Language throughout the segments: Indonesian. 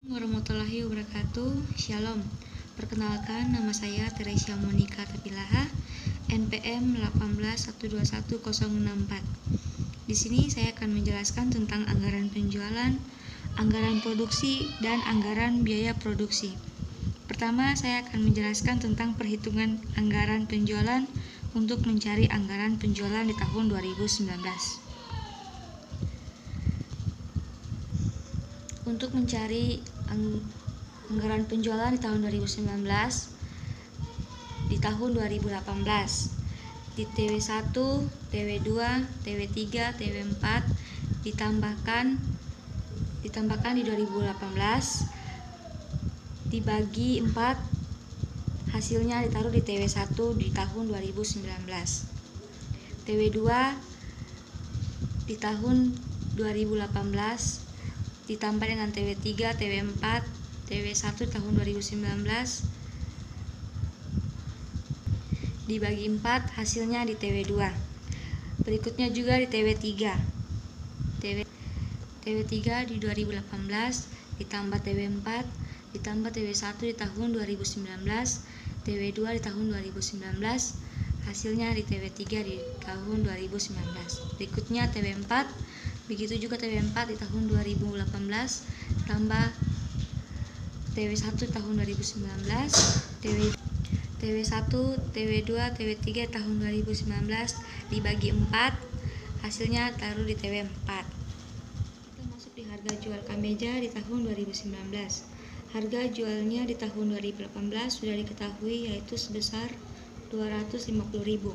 Warahmatullahi wabarakatuh. Shalom. Perkenalkan, nama saya Teresia Monica Tapilaha, NPM 181210064. Di sini saya akan menjelaskan tentang anggaran penjualan, anggaran produksi, dan anggaran biaya produksi. Pertama, saya akan menjelaskan tentang perhitungan anggaran penjualan untuk mencari anggaran penjualan di tahun 2019. Untuk mencari anggaran penjualan di tahun 2019 di tahun 2018 di TW1, TW2, TW3, TW4 ditambahkan di 2018 dibagi 4, hasilnya ditaruh di TW1 di tahun 2019. TW2 di tahun 2018 ditambah dengan TW3, TW4, TW1 tahun 2019 dibagi 4, hasilnya di TW2. Berikutnya juga di TW3. TW3 di 2018 ditambah TW4 ditambah TW1 di tahun 2019, TW2 di tahun 2019, hasilnya di TW3 di tahun 2019. Berikutnya TW4, begitu juga TW4 di tahun 2018 tambah TW1 tahun 2019, TW1, TW2, TW3 tahun 2019 dibagi 4, hasilnya taruh di TW4. Kita masuk di harga jual Kameja di tahun 2019. Harga jualnya di tahun 2018 sudah diketahui yaitu sebesar 250.000.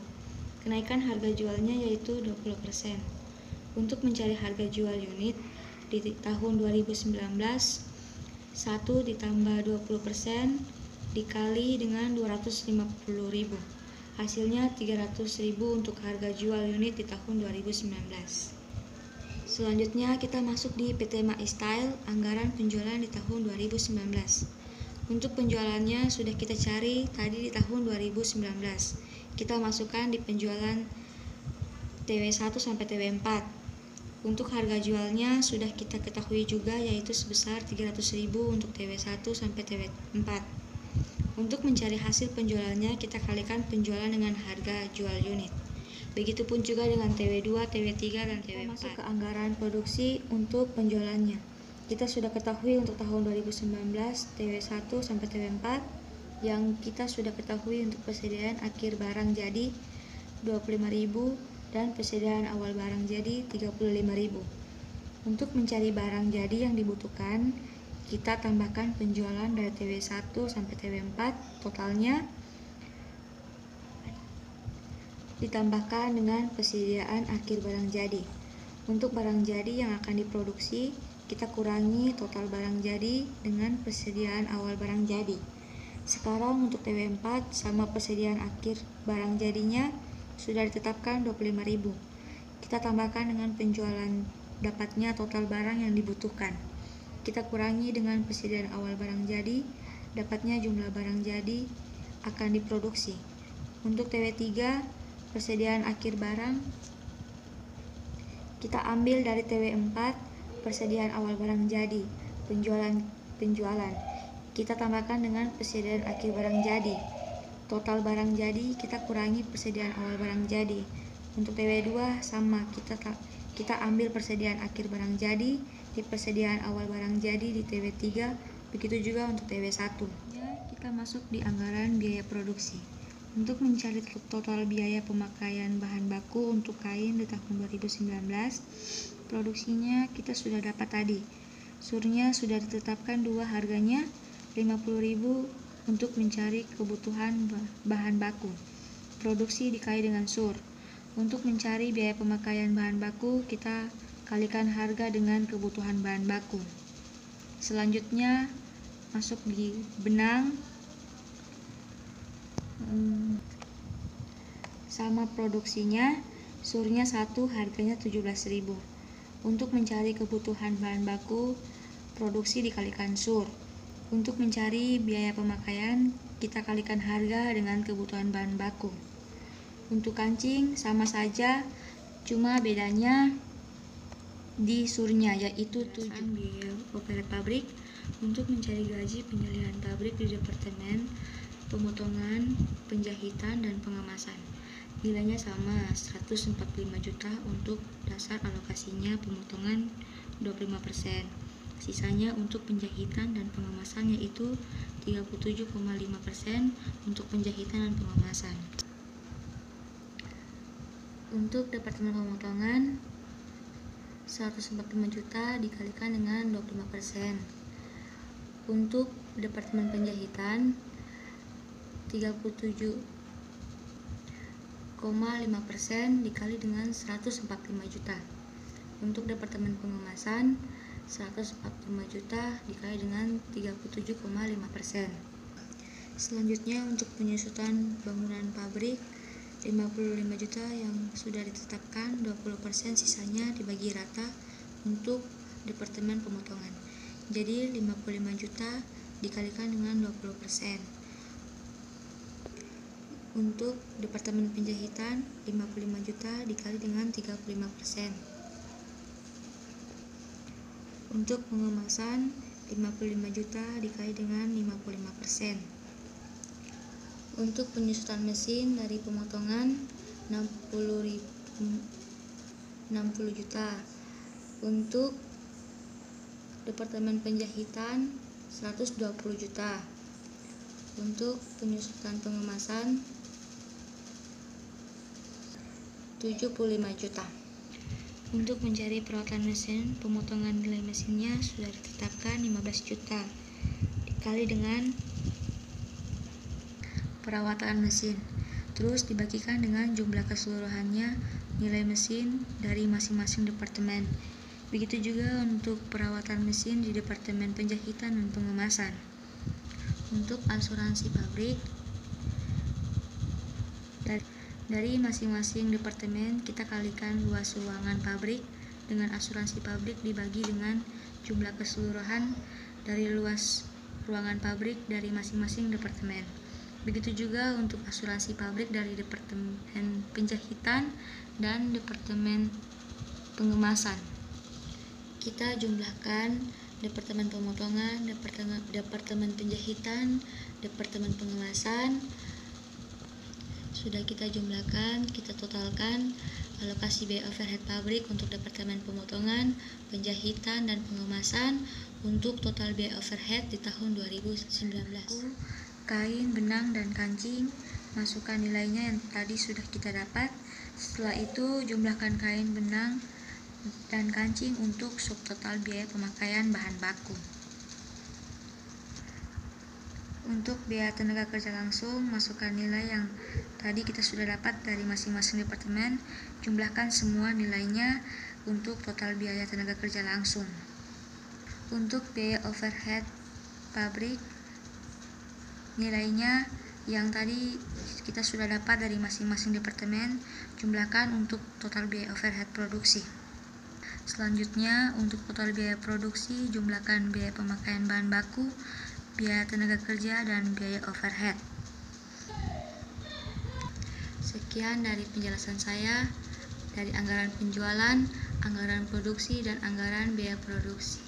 Kenaikan harga jualnya yaitu 20%. Untuk mencari harga jual unit di tahun 2019, 1 ditambah 20% dikali dengan 250.000, hasilnya 300.000 untuk harga jual unit di tahun 2019. Selanjutnya kita masuk di PT MyStyle, anggaran penjualan di tahun 2019. Untuk penjualannya sudah kita cari tadi di tahun 2019. Kita masukkan di penjualan TW1 sampai TW4. Untuk harga jualnya sudah kita ketahui juga yaitu sebesar 300.000 untuk TW1 sampai TW4. Untuk mencari hasil penjualannya kita kalikan penjualan dengan harga jual unit. Begitupun juga dengan TW2, TW3 dan TW4. Kita masuk ke anggaran produksi untuk penjualannya. Kita sudah ketahui untuk tahun 2019 TW1 sampai TW4 yang kita sudah ketahui untuk persediaan akhir barang jadi 25.000 dan persediaan awal barang jadi 35.000. Untuk mencari barang jadi yang dibutuhkan, kita tambahkan penjualan dari TW1 sampai TW4, totalnya ditambahkan dengan persediaan akhir barang jadi. Untuk barang jadi yang akan diproduksi, kita kurangi total barang jadi dengan persediaan awal barang jadi. Sekarang untuk TW4 sama persediaan akhir barang jadinya sudah ditetapkan 25.000. Kita tambahkan dengan penjualan dapatnya total barang yang dibutuhkan. Kita kurangi dengan persediaan awal barang jadi, dapatnya jumlah barang jadi akan diproduksi. Untuk TW3, persediaan akhir barang, kita ambil dari TW4, persediaan awal barang jadi, penjualan. Kita tambahkan dengan persediaan akhir barang jadi. Total barang jadi kita kurangi persediaan awal barang jadi. Untuk TW2 sama, kita ambil persediaan akhir barang jadi di persediaan awal barang jadi di TW3, begitu juga untuk TW1. Kita masuk di anggaran biaya produksi. Untuk mencari total biaya pemakaian bahan baku untuk kain di tahun 2019, produksinya kita sudah dapat tadi. Surnya sudah ditetapkan dua, harganya 50.000 untuk mencari kebutuhan bahan baku. Produksi dikali dengan sur. Untuk mencari biaya pemakaian bahan baku, kita kalikan harga dengan kebutuhan bahan baku. Selanjutnya masuk di benang sama produksinya, surnya 1, harganya 17.000. Untuk mencari kebutuhan bahan baku, produksi dikalikan sur. Untuk mencari biaya pemakaian, kita kalikan harga dengan kebutuhan bahan baku. Untuk kancing sama saja, cuma bedanya di surnya yaitu 7 biaya opera pabrik, Untuk mencari gaji penjalihan pabrik di Departemen Pemotongan, Penjahitan, dan Pengemasan, nilainya sama 145 juta untuk dasar alokasinya pemotongan 25%. Sisanya untuk penjahitan dan pengemasan yaitu 37,5% untuk penjahitan dan pengemasan. Untuk Departemen Pemotongan 145 juta dikalikan dengan 25%. Untuk Departemen Penjahitan 37,5% dikali dengan 145 juta. Untuk Departemen Pengemasan 145 juta dikali dengan 37,5%. Selanjutnya untuk penyusutan bangunan pabrik 55 juta yang sudah ditetapkan, 20% sisanya dibagi rata untuk Departemen Pemotongan. Jadi 55 juta dikalikan dengan 20%. Untuk Departemen Penjahitan 55 juta dikali dengan 35%. Untuk pengemasan 55 juta dikali dengan 55%. Untuk penyusutan mesin dari pemotongan 60 juta. Untuk Departemen Penjahitan 120 juta. Untuk penyusutan pengemasan 75 juta. Untuk mencari perawatan mesin, pemotongan nilai mesinnya sudah ditetapkan 15 juta dikali dengan perawatan mesin, terus dibagikan dengan jumlah keseluruhannya nilai mesin dari masing-masing departemen. Begitu juga untuk perawatan mesin di Departemen Penjahitan dan Pengemasan. Untuk asuransi pabrik dari masing-masing departemen kita kalikan luas ruangan pabrik dengan asuransi pabrik dibagi dengan jumlah keseluruhan dari luas ruangan pabrik dari masing-masing departemen. Begitu juga untuk asuransi pabrik dari Departemen Penjahitan dan Departemen Pengemasan. Kita jumlahkan Departemen Pemotongan, Departemen Penjahitan, Departemen Pengemasan. Sudah kita jumlahkan, kita totalkan alokasi biaya overhead pabrik untuk Departemen Pemotongan, Penjahitan, dan Pengemasan untuk total biaya overhead di tahun 2019. Kain, benang, dan kancing, masukkan nilainya yang tadi sudah kita dapat. Setelah itu jumlahkan kain, benang, dan kancing untuk subtotal biaya pemakaian bahan baku. Untuk biaya tenaga kerja langsung, masukkan nilai yang tadi kita sudah dapat dari masing-masing departemen, jumlahkan semua nilainya untuk total biaya tenaga kerja langsung. Untuk biaya overhead pabrik, nilainya yang tadi kita sudah dapat dari masing-masing departemen, jumlahkan untuk total biaya overhead produksi. Selanjutnya, untuk total biaya produksi, jumlahkan biaya pemakaian bahan baku, biaya tenaga kerja, dan biaya overhead. Sekian dari penjelasan saya dari anggaran penjualan, anggaran produksi, dan anggaran biaya produksi.